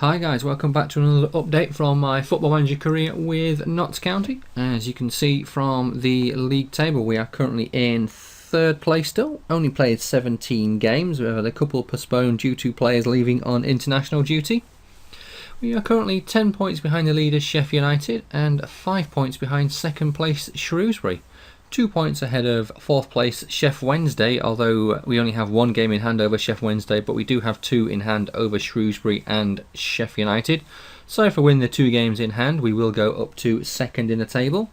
Hi guys, welcome back to another update from my Football Manager career with Notts County. As you can see from the league table, we are currently in third place still. Only played 17 games. We have had a couple postponed due to players leaving on international duty. We are currently 10 points behind the leaders Sheffield United and 5 points behind second place Shrewsbury. 2 points ahead of fourth place Sheff Wednesday, although we only have one game in hand over Sheff Wednesday, but we do have two in hand over Shrewsbury and Sheffield United. So if we win the two games in hand, we will go up to second in the table.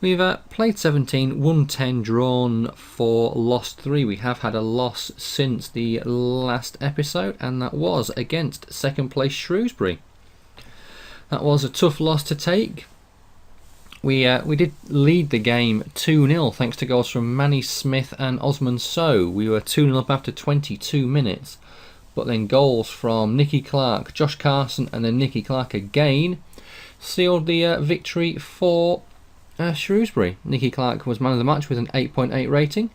We've played 17, won 10, drawn 4, lost 3. We have had a loss since the last episode, and that was against second place Shrewsbury. That was a tough loss to take. We did lead the game 2-0 thanks to goals from Manny Smith and Osman Sow. We were 2-0 up after 22 minutes. But then goals from Nicky Clark, Josh Carson and then Nicky Clark again sealed the victory for Shrewsbury. Nicky Clark was man of the match with an 8.8 rating.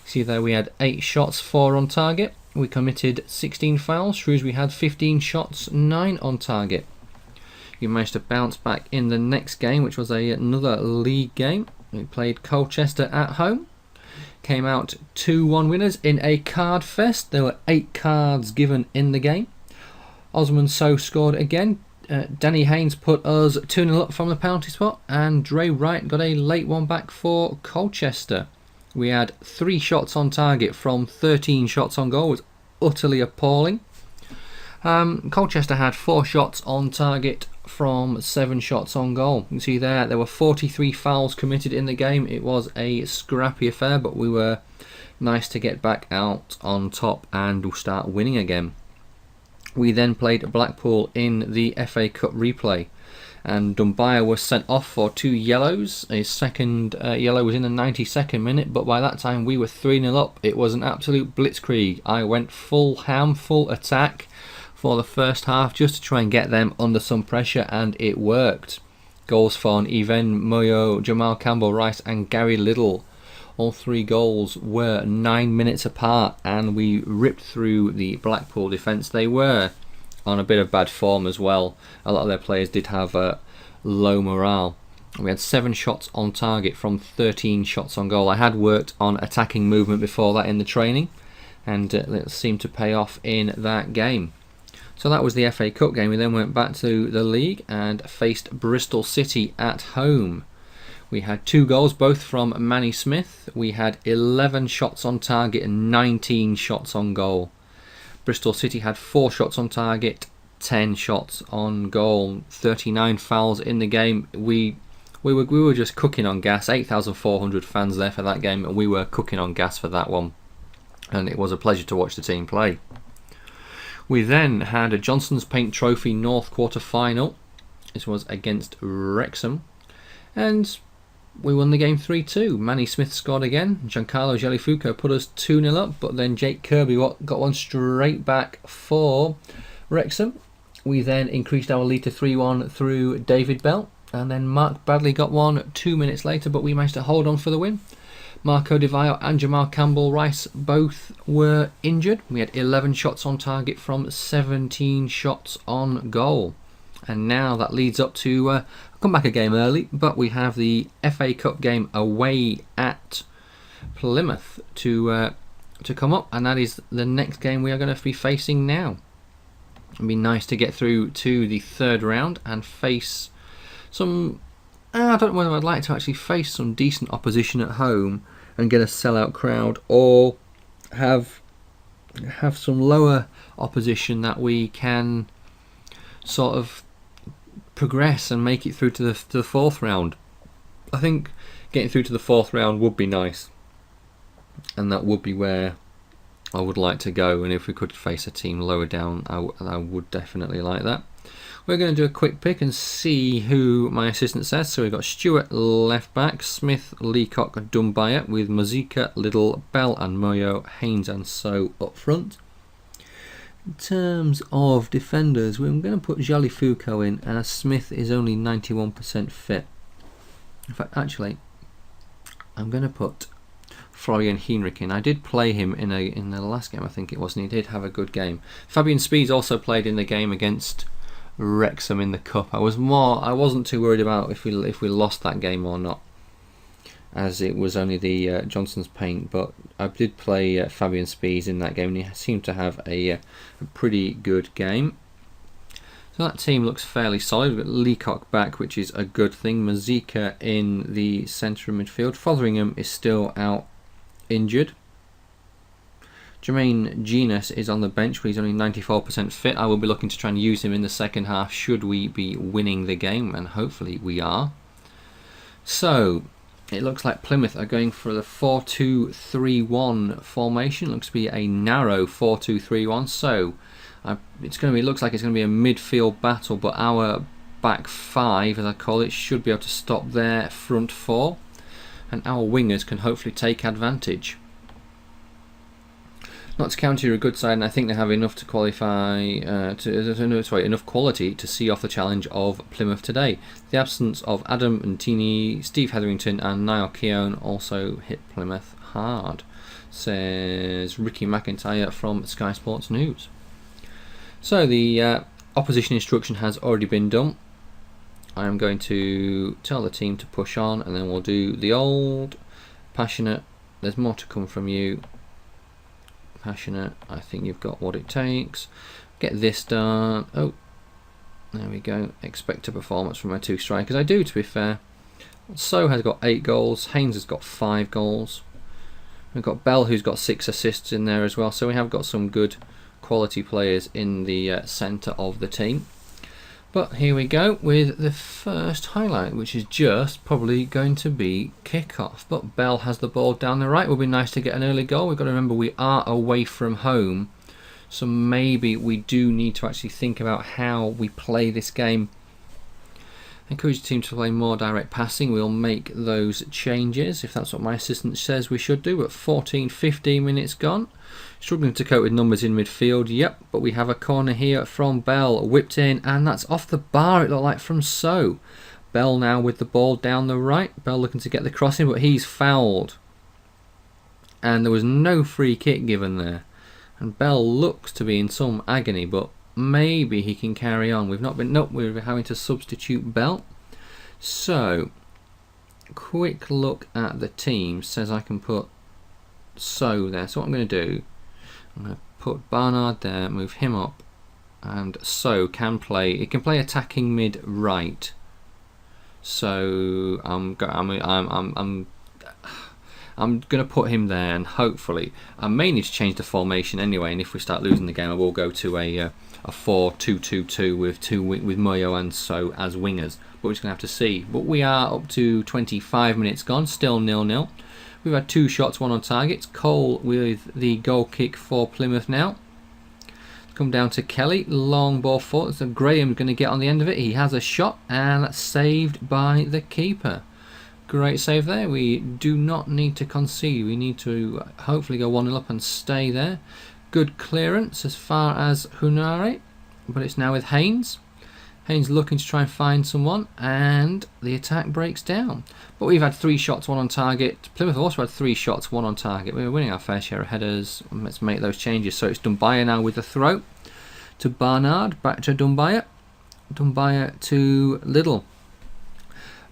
See there we had 8 shots, 4 on target. We committed 16 fouls. Shrewsbury had 15 shots, 9 on target. We managed to bounce back in the next game, which was another league game. We played Colchester at home. Came out 2-1 winners in a card fest. There were 8 cards given in the game. Osman Sow scored again. Danny Haynes put us 2-0 up from the penalty spot. And Dre Wright got a late one back for Colchester. We had 3 shots on target from 13 shots on goal. It was utterly appalling. Colchester had 4 shots on target from 7 shots on goal. You can see there were 43 fouls committed in the game. It was a scrappy affair, but we were nice to get back out on top and start winning again. We then played Blackpool in the FA Cup replay, and Dumbaya was sent off for 2 yellows. His second yellow was in the 92nd minute, but by that time we were 3-0 up. It was an absolute blitzkrieg. I went full ham, full attack for the first half just to try and get them under some pressure, and it worked. Goals from Even Moyo, Jamal Campbell Rice and Gary Liddell. All 3 goals were 9 minutes apart, and we ripped through the Blackpool defence. They were on a bit of bad form as well. A lot of their players did have low morale. We had 7 shots on target from 13 shots on goal. I had worked on attacking movement before that in the training, and it seemed to pay off in that game. So that was the FA Cup game. We then went back to the league and faced Bristol City at home. We had 2 goals, both from Manny Smith. We had 11 shots on target and 19 shots on goal. Bristol City had 4 shots on target, 10 shots on goal, 39 fouls in the game. We were just cooking on gas. 8,400 fans there for that game, and we were cooking on gas for that one. And it was a pleasure to watch the team play. We then had a Johnson's Paint Trophy North quarter final. This was against Wrexham, and we won the game 3-2. Manny Smith scored again. Giancarlo Gellifuoco put us 2-0 up, but then Jake Kirby got one straight back for Wrexham. We then increased our lead to 3-1 through David Bell, and then Mark Bradley got one 2 minutes later, but we managed to hold on for the win. Marco Di Vaio and Jamal Campbell Rice both were injured. We had 11 shots on target from 17 shots on goal. And now that leads up to come back a game early, but we have the FA Cup game away at Plymouth to come up, and that is the next game we are going to be facing now. It'd be nice to get through to the 3rd round and face some... I don't know whether I'd like to actually face some decent opposition at home and get a sellout crowd, or have some lower opposition that we can sort of progress and make it through to the 4th round. I think getting through to the 4th round would be nice, and that would be where I would like to go. And if we could face a team lower down, I would definitely like that. We're going to do a quick pick and see who my assistant says. So we've got Stewart left back, Smith, Leacock, Dumbaya, with Mazika, Liddell, Bell and Moyo, Haynes and So up front. In terms of defenders, we're going to put Gellifuoco in, as Smith is only 91% fit. In fact, actually, I'm going to put Florian Henrik in. I did play him in the last game, I think it was, and he did have a good game. Fabian Spies also played in the game against Wrexham in the cup. I wasn't too worried about if we lost that game or not, as it was only the Johnson's Paint, but I did play Fabian Spies in that game, and he seemed to have a pretty good game. So that team looks fairly solid. We've got Leacock back, which is a good thing. Mazika in the centre of midfield. Fotheringham is still out injured. Jermaine Genus is on the bench, but he's only 94% fit. I will be looking to try and use him in the second half should we be winning the game, and hopefully we are. So it looks like Plymouth are going for the 4-2-3-1 formation. It looks to be a narrow 4-2-3-1. So looks like it's going to be a midfield battle, but our back five, as I call it, should be able to stop their front four, and our wingers can hopefully take advantage. Notts County are a good side, and I think they have enough to qualify, enough quality to see off the challenge of Plymouth today. The absence of Adam Ntini, Steve Hetherington and Niall Keown also hit Plymouth hard, says Ricky McIntyre from Sky Sports News. So the opposition instruction has already been done. I am going to tell the team to push on, and then we'll do the old passionate. There's more to come from you. Passionate, I think you've got what it takes. Get this done. Oh, there we go. Expect a performance from my two strikers. I do, to be fair. So has got 8 goals. Haynes has got 5 goals. We've got Bell, who's got 6 assists in there as well. So we have got some good quality players in the centre of the team. But here we go with the first highlight, which is just probably going to be kick-off. But Bell has the ball down the right. It would be nice to get an early goal. We've got to remember we are away from home, so maybe we do need to actually think about how we play this game. Encourage the team to play more direct passing. We'll make those changes if that's what my assistant says we should do. But 14-15 minutes gone. Struggling to cope with numbers in midfield, yep, but we have a corner here from Bell, whipped in, and that's off the bar, it looked like, from So. Bell now with the ball down the right. Bell looking to get the crossing, but he's fouled. And there was no free kick given there. And Bell looks to be in some agony, but maybe he can carry on. We're having to substitute Bell. So, quick look at the team. Says I can put So there. So what I'm going to do, I'm going to put Barnard there, move him up, and So can play. He can play attacking mid right. So I'm going to put him there, and hopefully I may need to change the formation anyway. And if we start losing the game, I will go to a 4-2-2-2 with Moyo and So as wingers. But we're just going to have to see. But we are up to 25 minutes gone, still 0-0. We've had 2 shots, 1 on target. Cole with the goal kick for Plymouth now. Come down to Kelly. Long ball forward. So Graham's going to get on the end of it. He has a shot, and that's saved by the keeper. Great save there. We do not need to concede. We need to hopefully go 1-0 up and stay there. Good clearance as far as Hunare, but it's now with Haynes. Haynes looking to try and find someone, and the attack breaks down. But we've had 3 shots, 1 on target. Plymouth also had 3 shots, 1 on target. We're winning our fair share of headers. Let's make those changes. So it's Dumbaya now with the throw to Barnard, back to Dumbaya. Dumbaya to Liddell.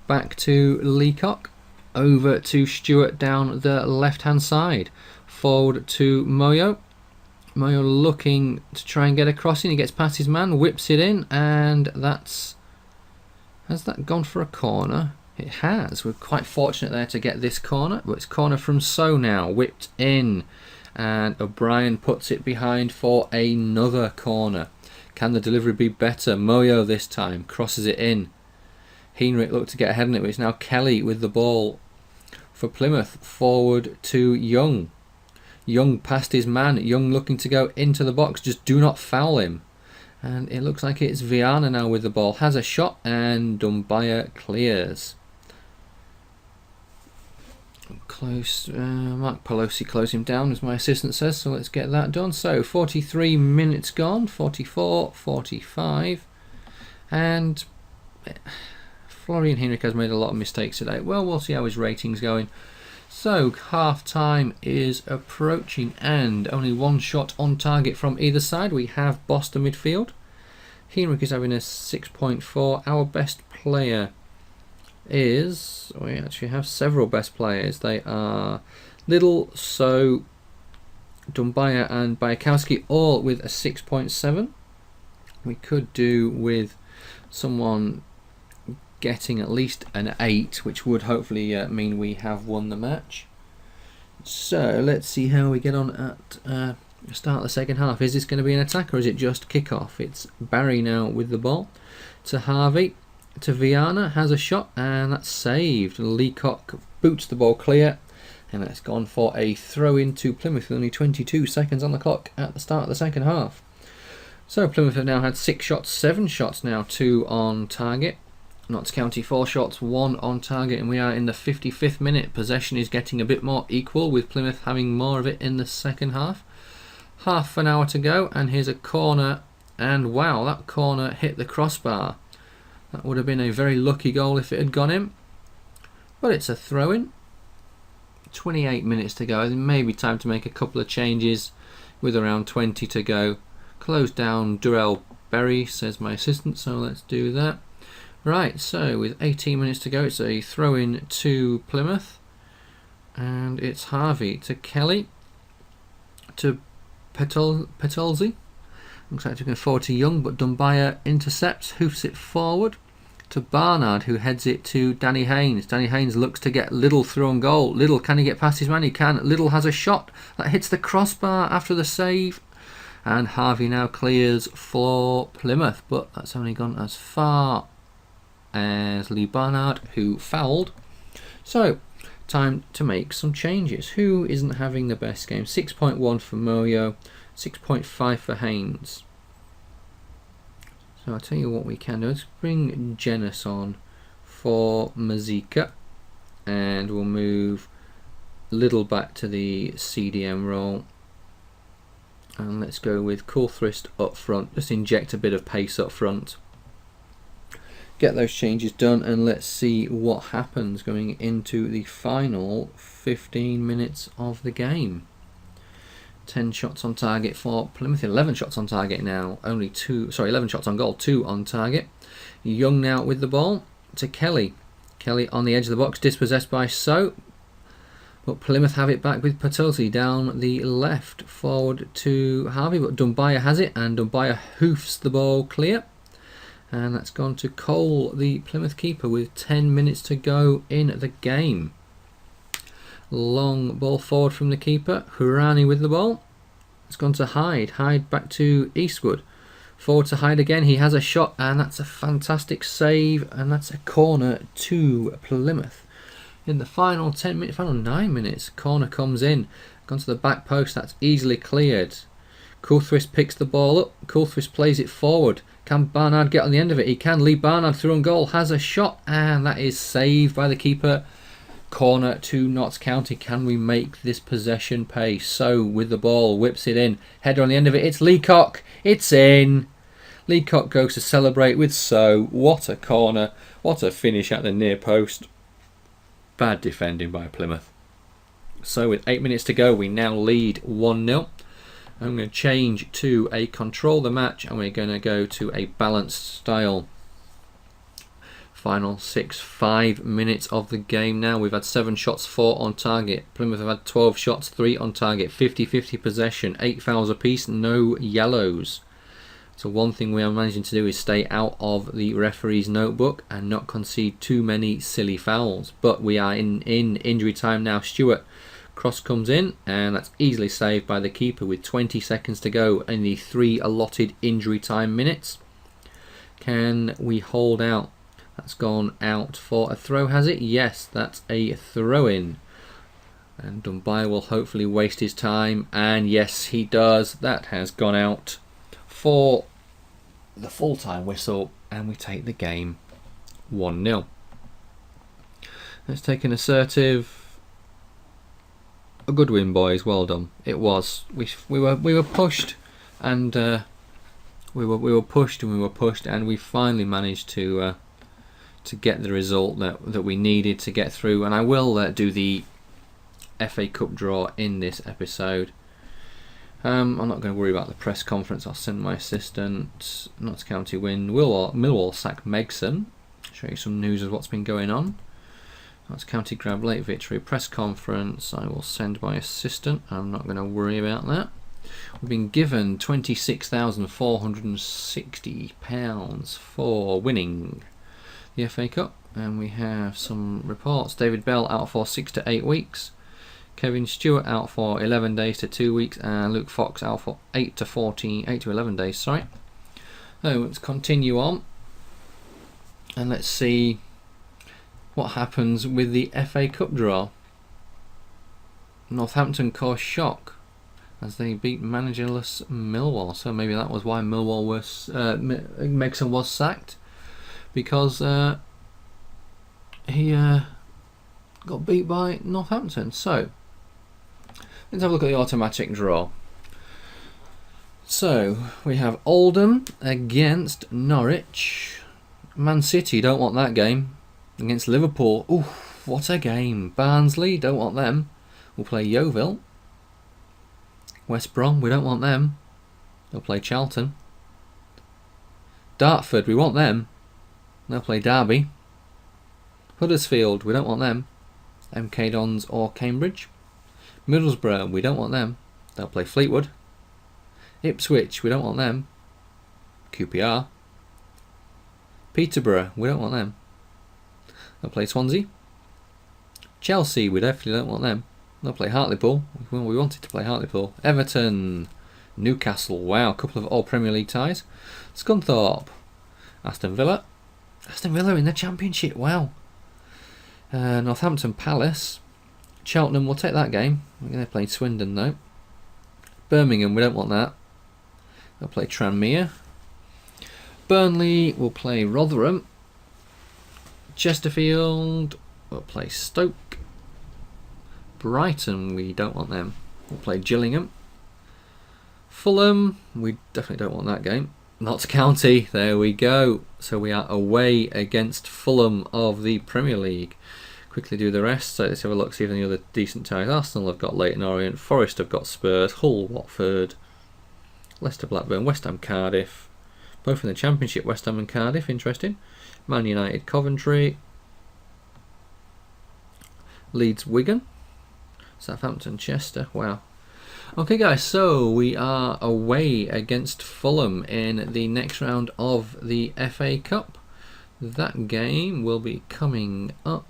Back to Leacock. Over to Stewart down the left-hand side. Forward to Moyo. Moyo looking to try and get a crossing. He gets past his man, whips it in, and that's... Has that gone for a corner? It has. We're quite fortunate there to get this corner, but it's corner from So now, whipped in, and O'Brien puts it behind for another corner. Can the delivery be better? Moyo this time crosses it in. Heinrich looked to get ahead on it, but it's now Kelly with the ball for Plymouth. Forward to Young. Young past his man. Young looking to go into the box. Just do not foul him. And it looks like it's Viana now with the ball. Has a shot, and Dumbaya clears. Close. Mark Pelosi close him down, as my assistant says. So let's get that done. So 43 minutes gone. 44, 45. And Florian Henrik has made a lot of mistakes today. Well, we'll see how his rating's going. So half time is approaching and only one shot on target from either side. We have Boston midfield. Henrik is having a 6.4. Our best player is, we actually have several best players. They are Little, So, Dumbaya and Bayakowski all with a 6.7. We could do with someone getting at least an 8, which would hopefully mean we have won the match. So let's see how we get on at the start of the second half. Is this going to be an attack or is it just kick-off? It's Barry now with the ball to Harvey, to Viana, has a shot and that's saved. Leacock boots the ball clear and that's gone for a throw in to Plymouth with only 22 seconds on the clock at the start of the second half. So Plymouth have now had 6 shots, 7 shots now, 2 on target. Notts County 4 shots, 1 on target, and we are in the 55th minute. Possession is getting a bit more equal with Plymouth having more of it in the second half. Half an hour to go, and here's a corner, and wow, that corner hit the crossbar. That would have been a very lucky goal if it had gone in, but it's a throw-in. 28 minutes to go. Maybe time to make a couple of changes with around 20 to go. Close down Durrell Berry, says my assistant, so let's do that. Right, so with 18 minutes to go, it's a throw-in to Plymouth. And it's Harvey to Kelly, to Petolzi. Looks like looking forward to Young, but Dumbaya intercepts, hoofs it forward to Barnard, who heads it to Danny Haynes. Danny Haynes looks to get Little through on goal. Little, can he get past his man? He can. Little has a shot that hits the crossbar after the save. And Harvey now clears for Plymouth, but that's only gone as far as Lee Barnard, who fouled. So time to make some changes. Who isn't having the best game? 6.1 for Moyo, 6.5 for Haynes. So I'll tell you what we can do. Let's bring Jenis on for Mazika, and we'll move Little back to the CDM role. And let's go with Coulthrist up front. Just inject a bit of pace up front. Get those changes done and let's see what happens going into the final 15 minutes of the game. 10 shots on target for Plymouth, 11 shots on target now, 11 shots on goal, 2 on target. Young now with the ball to Kelly. Kelly on the edge of the box, dispossessed by So. But Plymouth have it back with Patulsi down the left, forward to Harvey, but Dumbaya has it and Dumbaya hoofs the ball clear. And that's gone to Cole, the Plymouth keeper, with 10 minutes to go in the game. Long ball forward from the keeper. Hurani with the ball. It's gone to Hyde. Hyde back to Eastwood. Forward to Hyde again. He has a shot and that's a fantastic save. And that's a corner to Plymouth. In the final 9 minutes, corner comes in. Gone to the back post. That's easily cleared. Coulthrist picks the ball up. Coulthrist plays it forward. Can Barnard get on the end of it? He can. Lee Barnard through on goal. Has a shot. And that is saved by the keeper. Corner to Notts County. Can we make this possession pay? So with the ball. Whips it in. Header on the end of it. It's Leacock. It's in. Leacock goes to celebrate with So. What a corner. What a finish at the near post. Bad defending by Plymouth. So with 8 minutes to go, we now lead 1-0. I'm going to change to a control the match and we're going to go to a balanced style. Final 5 minutes of the game now. We've had 7 shots, 4 on target. Plymouth have had 12 shots, 3 on target. 50-50 possession, 8 fouls apiece, no yellows. So one thing we are managing to do is stay out of the referee's notebook and not concede too many silly fouls. But we are in injury time now. Stewart, cross comes in and that's easily saved by the keeper with 20 seconds to go in the 3 allotted injury time minutes. Can we hold out? That's gone out for a throw, has it? Yes, that's a throw-in. And Dumbaya will hopefully waste his time. And yes, he does. That has gone out for the full-time whistle. And we take the game 1-0. Let's take an assertive. A good win, boys. Well done. It was. We were pushed, and we were pushed, and we finally managed to get the result that we needed to get through. And I will do the FA Cup draw in this episode. I'm not going to worry about the press conference. I'll send my assistant. Notts County win. Millwall sack Megson. Show you some news of what's been going on. Notts County grab late victory. Press conference. I will send my assistant. I'm not going to worry about that. We've been given £26,460 for winning the FA Cup. And we have some reports. David Bell out for 6 to 8 weeks. Kevin Stewart out for 11 days to 2 weeks, and Luke Fox out for 8 to 11 days. Sorry. So let's continue on, and let's see what happens with the FA Cup draw. Northampton caused shock as they beat managerless Millwall. So maybe that was why Megson was sacked, because he got beat by Northampton. So let's have a look at the automatic draw. So we have Oldham against Norwich. Man City, don't want that game. Against Liverpool. Ooh, what a game. Barnsley, don't want them. We'll play Yeovil. West Brom, we don't want them. They'll play Charlton. Dartford, we want them. They'll play Derby. Huddersfield, we don't want them. MK Dons or Cambridge. Middlesbrough, we don't want them. They'll play Fleetwood. Ipswich, we don't want them. QPR. Peterborough, we don't want them. They'll play Swansea. Chelsea, we definitely don't want them. They'll play Hartlepool. Well, we wanted to play Hartlepool. Everton. Newcastle, wow, a couple of all Premier League ties. Scunthorpe. Aston Villa. Aston Villa in the Championship, wow. Northampton Palace. Cheltenham, we'll take that game. We're going to play Swindon though. Birmingham, we don't want that. They'll play Tranmere. Burnley will play Rotherham. Chesterfield will play Stoke. Brighton, we don't want them. We'll play Gillingham. Fulham, we definitely don't want that game. Notts County, there we go. So we are away against Fulham of the Premier League. Quickly do the rest. So let's have a look, see if any other decent ties. Arsenal have got Leyton Orient. Forest have got Spurs. Hull, Watford. Leicester, Blackburn. West Ham, Cardiff. Both in the Championship, West Ham and Cardiff. Interesting. Man United, Coventry. Leeds, Wigan. Southampton, Chester. Wow. Okay guys, so we are away against Fulham in the next round of the FA Cup. That game will be coming up.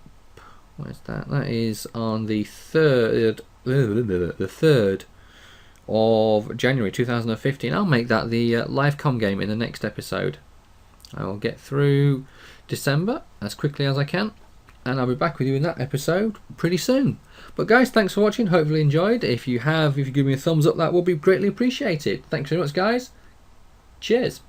Where's that? That is on the 3rd of January 2015. I'll make that the live com game in the next episode. I will get through December as quickly as I can, and I'll be back with you in that episode pretty soon. But guys, thanks for watching. Hopefully you enjoyed. If you give me a thumbs up, that will be greatly appreciated. Thanks very much guys. Cheers.